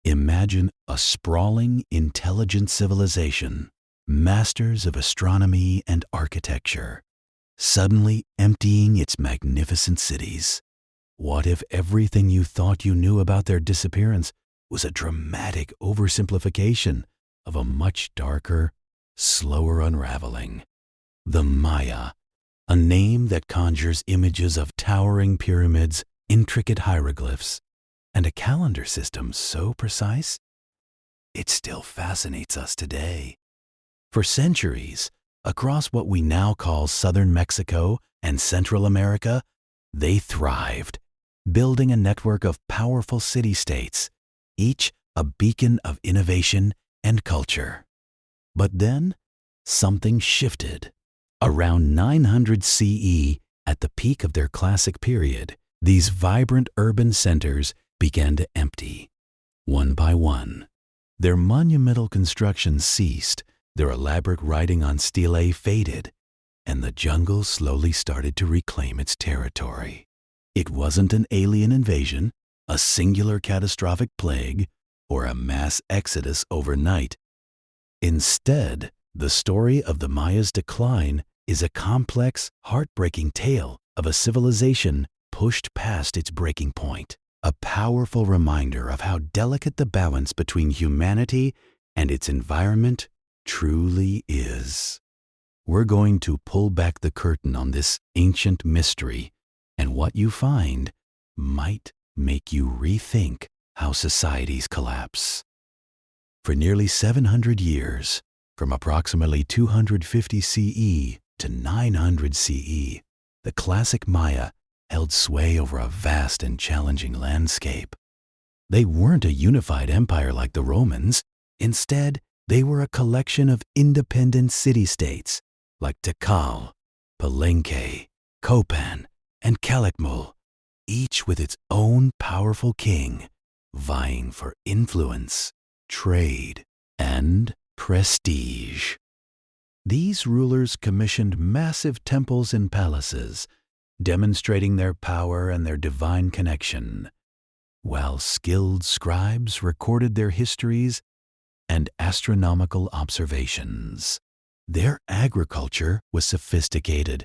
Imagine a sprawling, intelligent civilization, masters of astronomy and architecture, suddenly emptying its magnificent cities. What if everything you thought you knew about their disappearance was a dramatic oversimplification of a much darker, slower unraveling? The Maya, a name that conjures images of towering pyramids, intricate hieroglyphs, and a calendar system so precise, it still fascinates us today. For centuries, across what we now call southern Mexico and Central America, they thrived, building a network of powerful city-states, each a beacon of innovation and culture. But then, something shifted. Around 900 CE, at the peak of their classic period, these vibrant urban centers began to empty, one by one. Their monumental construction ceased, their elaborate writing on stelae faded, and the jungle slowly started to reclaim its territory. It wasn't an alien invasion, a singular catastrophic plague, or a mass exodus overnight. Instead, the story of the Maya's decline is a complex, heartbreaking tale of a civilization pushed past its breaking point, a powerful reminder of how delicate the balance between humanity and its environment truly is. We're going to pull back the curtain on this ancient mystery, and what you find might make you rethink how societies collapse. For nearly 700 years, from approximately 250 CE to 900 CE, the classic Maya held sway over a vast and challenging landscape. They weren't a unified empire like the Romans. Instead, they were a collection of independent city-states like Tikal, Palenque, Copan, and Calakmul, each with its own powerful king, vying for influence, trade, and prestige. These rulers commissioned massive temples and palaces, demonstrating their power and their divine connection, while skilled scribes recorded their histories and astronomical observations. Their agriculture was sophisticated,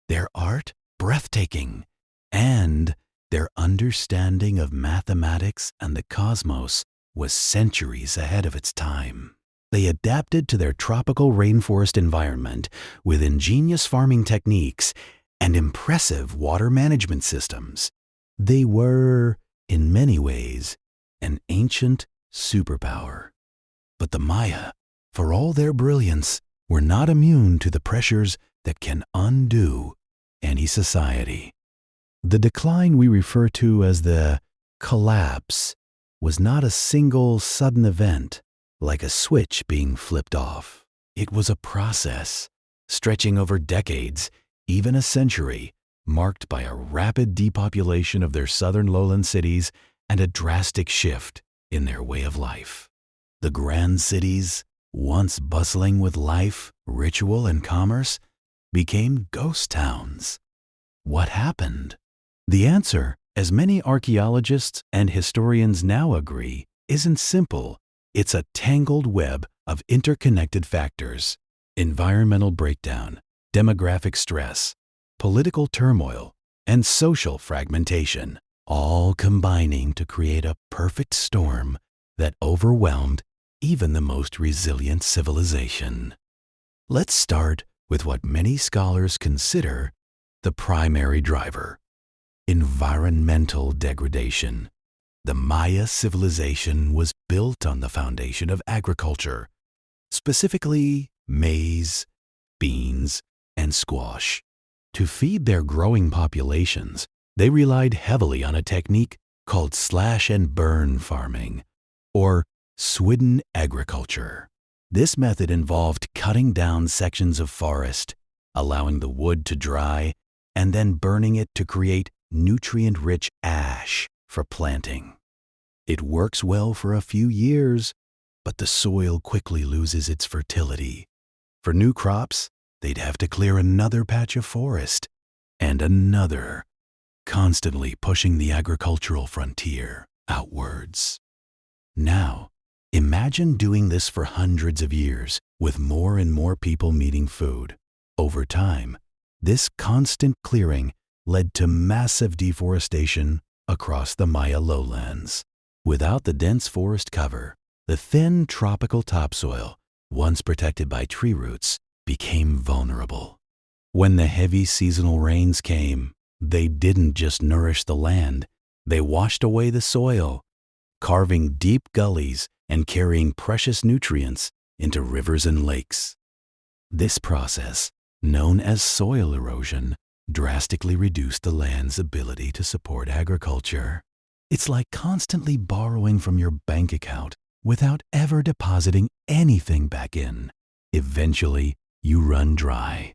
their art breathtaking, and their understanding of mathematics and the cosmos was centuries ahead of its time. They adapted to their tropical rainforest environment with ingenious farming techniques and impressive water management systems. They were, in many ways, an ancient superpower. But the Maya, for all their brilliance, were not immune to the pressures that can undo any society. The decline we refer to as the collapse was not a single sudden event, like a switch being flipped off. It was a process, stretching over decades, even a century, marked by a rapid depopulation of their southern lowland cities and a drastic shift in their way of life. The grand cities, once bustling with life, ritual, and commerce, became ghost towns. What happened? The answer, as many archaeologists and historians now agree, isn't simple. It's a tangled web of interconnected factors: environmental breakdown, demographic stress, political turmoil, and social fragmentation, all combining to create a perfect storm that overwhelmed even the most resilient civilization. Let's start with what many scholars consider the primary driver: environmental degradation. The Maya civilization was built on the foundation of agriculture, specifically maize, beans, and squash. To feed their growing populations, they relied heavily on a technique called slash-and-burn farming, or swidden agriculture. This method involved cutting down sections of forest, allowing the wood to dry, and then burning it to create nutrient-rich ash for planting. It works well for a few years, but the soil quickly loses its fertility. For new crops, they'd have to clear another patch of forest, and another, constantly pushing the agricultural frontier outwards. Now, imagine doing this for hundreds of years, with more and more people needing food. Over time, this constant clearing led to massive deforestation across the Maya lowlands. Without the dense forest cover, the thin tropical topsoil, once protected by tree roots, became vulnerable. When the heavy seasonal rains came, they didn't just nourish the land, they washed away the soil, carving deep gullies and carrying precious nutrients into rivers and lakes. This process, known as soil erosion, drastically reduced the land's ability to support agriculture. It's like constantly borrowing from your bank account without ever depositing anything back in. Eventually, you run dry.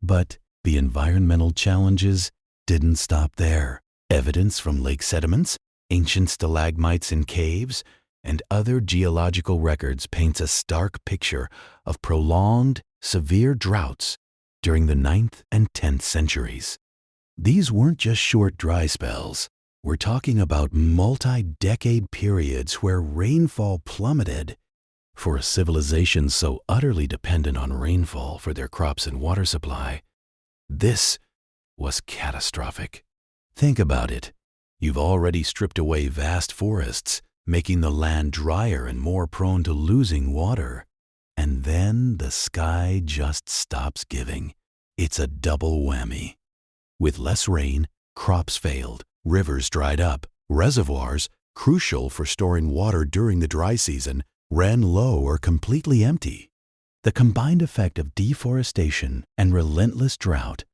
But the environmental challenges didn't stop there. Evidence from lake sediments, ancient stalagmites in caves, and other geological records paints a stark picture of prolonged, severe droughts during the 9th and 10th centuries. These weren't just short dry spells. We're talking about multi-decade periods where rainfall plummeted. For a civilization so utterly dependent on rainfall for their crops and water supply, this was catastrophic. Think about it. You've already stripped away vast forests, making the land drier and more prone to losing water. And then the sky just stops giving. It's a double whammy. With less rain, crops failed, rivers dried up, reservoirs, crucial for storing water during the dry season, ran low or completely empty. The combined effect of deforestation and relentless drought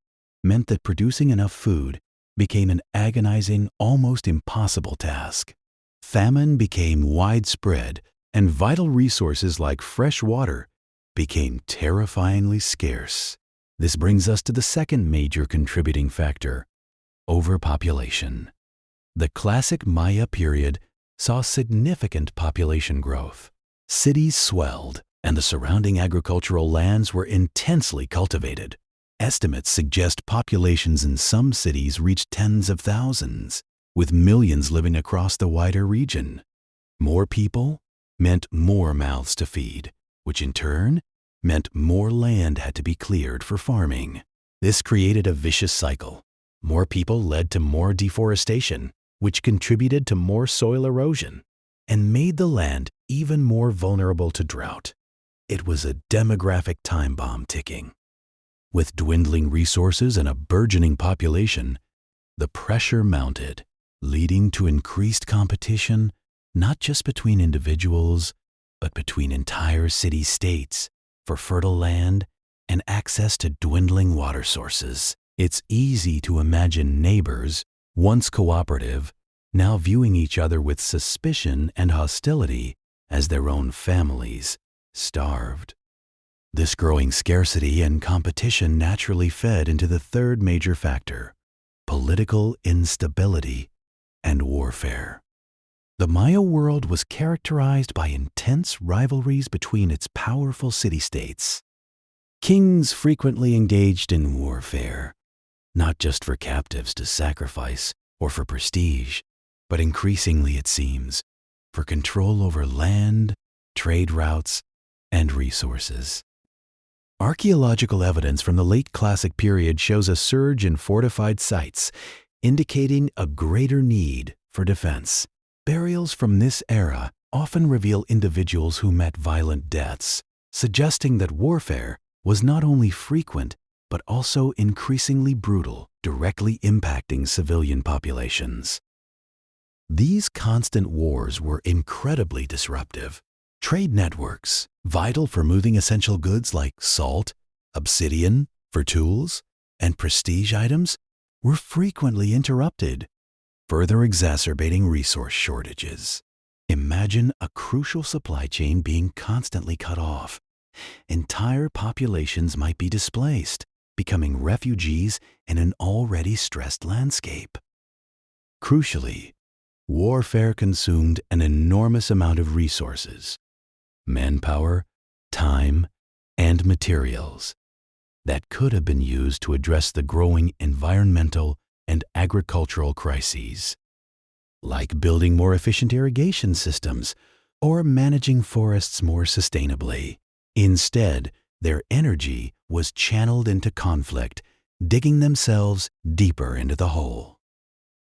meant that producing enough food became an agonizing, almost impossible task. Famine became widespread, and vital resources like fresh water became terrifyingly scarce. This brings us to the second major contributing factor: overpopulation. The classic Maya period saw significant population growth. Cities swelled, and the surrounding agricultural lands were intensely cultivated. Estimates suggest populations in some cities reached tens of thousands, with millions living across the wider region. More people meant more mouths to feed, which in turn meant more land had to be cleared for farming. This created a vicious cycle. More people led to more deforestation, which contributed to more soil erosion and made the land even more vulnerable to drought. It was a demographic time bomb ticking. With dwindling resources and a burgeoning population, the pressure mounted, leading to increased competition, not just between individuals, but between entire city-states for fertile land and access to dwindling water sources. It's easy to imagine neighbors, once cooperative, now viewing each other with suspicion and hostility as their own families starved. This growing scarcity and competition naturally fed into the third major factor: political instability and warfare. The Maya world was characterized by intense rivalries between its powerful city-states. Kings frequently engaged in warfare, not just for captives to sacrifice or for prestige, but increasingly, it seems, for control over land, trade routes, and resources. Archaeological evidence from the late Classic period shows a surge in fortified sites, indicating a greater need for defense. Burials from this era often reveal individuals who met violent deaths, suggesting that warfare was not only frequent, but also increasingly brutal, directly impacting civilian populations. These constant wars were incredibly disruptive. Trade networks, vital for moving essential goods like salt, obsidian for tools, and prestige items, were frequently interrupted, further exacerbating resource shortages. Imagine a crucial supply chain being constantly cut off. Entire populations might be displaced, becoming refugees in an already stressed landscape. Crucially, warfare consumed an enormous amount of resources: manpower, time, and materials that could have been used to address the growing environmental and agricultural crises. like building more efficient irrigation systems or managing forests more sustainably. Instead, their energy was channeled into conflict, digging themselves deeper into the hole.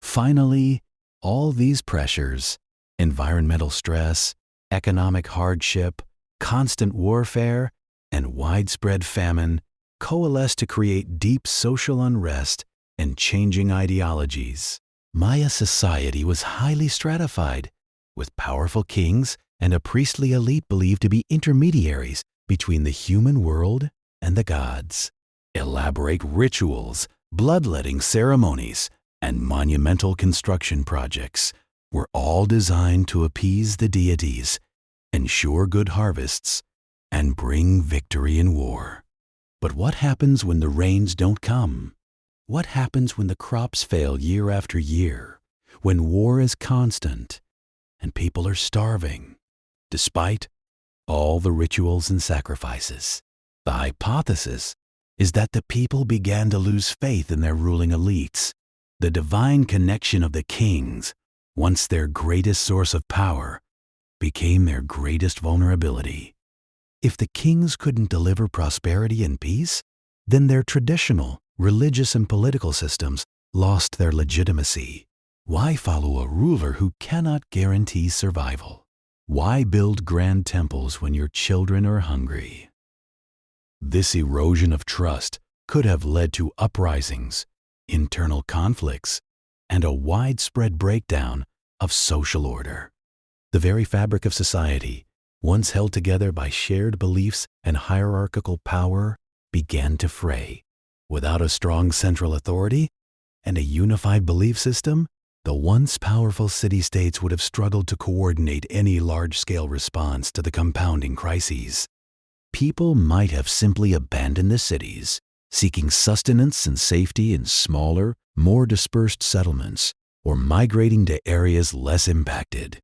Finally, all these pressures, environmental stress, economic hardship, constant warfare, and widespread famine, coalesced to create deep social unrest and changing ideologies. Maya society was highly stratified, with powerful kings and a priestly elite believed to be intermediaries between the human world and the gods. Elaborate rituals, bloodletting ceremonies, and monumental construction projects were all designed to appease the deities, ensure good harvests, and bring victory in war. But what happens when the rains don't come? What happens when the crops fail year after year, when war is constant and people are starving, despite all the rituals and sacrifices? The hypothesis is that the people began to lose faith in their ruling elites. The divine connection of the kings, once their greatest source of power, became their greatest vulnerability. If the kings couldn't deliver prosperity and peace, then their traditional religious and political systems lost their legitimacy. Why follow a ruler who cannot guarantee survival? Why build grand temples when your children are hungry? This erosion of trust could have led to uprisings, internal conflicts, and a widespread breakdown of social order. The very fabric of society, once held together by shared beliefs and hierarchical power, began to fray. Without a strong central authority and a unified belief system, the once powerful city-states would have struggled to coordinate any large-scale response to the compounding crises. People might have simply abandoned the cities, seeking sustenance and safety in smaller, more dispersed settlements, or migrating to areas less impacted.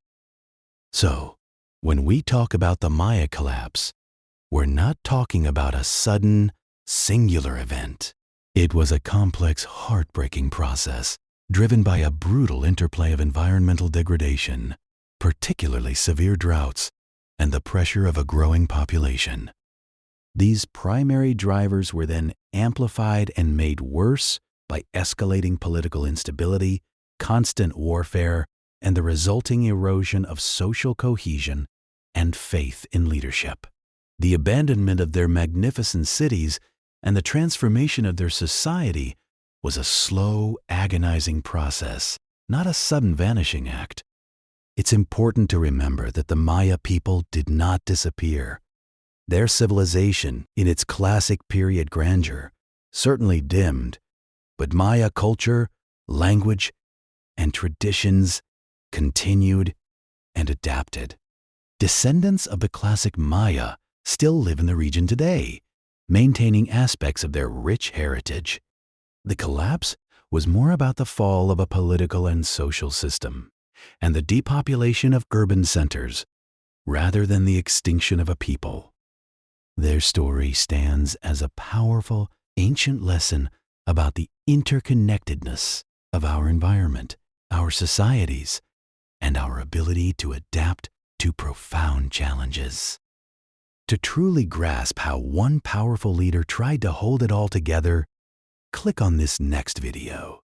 So, when we talk about the Maya collapse, we're not talking about a sudden, singular event. It was a complex, heartbreaking process driven by a brutal interplay of environmental degradation, particularly severe droughts, and the pressure of a growing population. These primary drivers were then amplified and made worse by escalating political instability, constant warfare, and the resulting erosion of social cohesion and faith in leadership. The abandonment of their magnificent cities and the transformation of their society was a slow, agonizing process, not a sudden vanishing act. It's important to remember that the Maya people did not disappear. Their civilization, in its classic period grandeur, certainly dimmed, but Maya culture, language, and traditions continued and adapted. Descendants of the classic Maya still live in the region today, maintaining aspects of their rich heritage. The collapse was more about the fall of a political and social system and the depopulation of urban centers, rather than the extinction of a people. Their story stands as a powerful, ancient lesson about the interconnectedness of our environment, our societies, and our ability to adapt to profound challenges. To truly grasp how one powerful leader tried to hold it all together, click on this next video.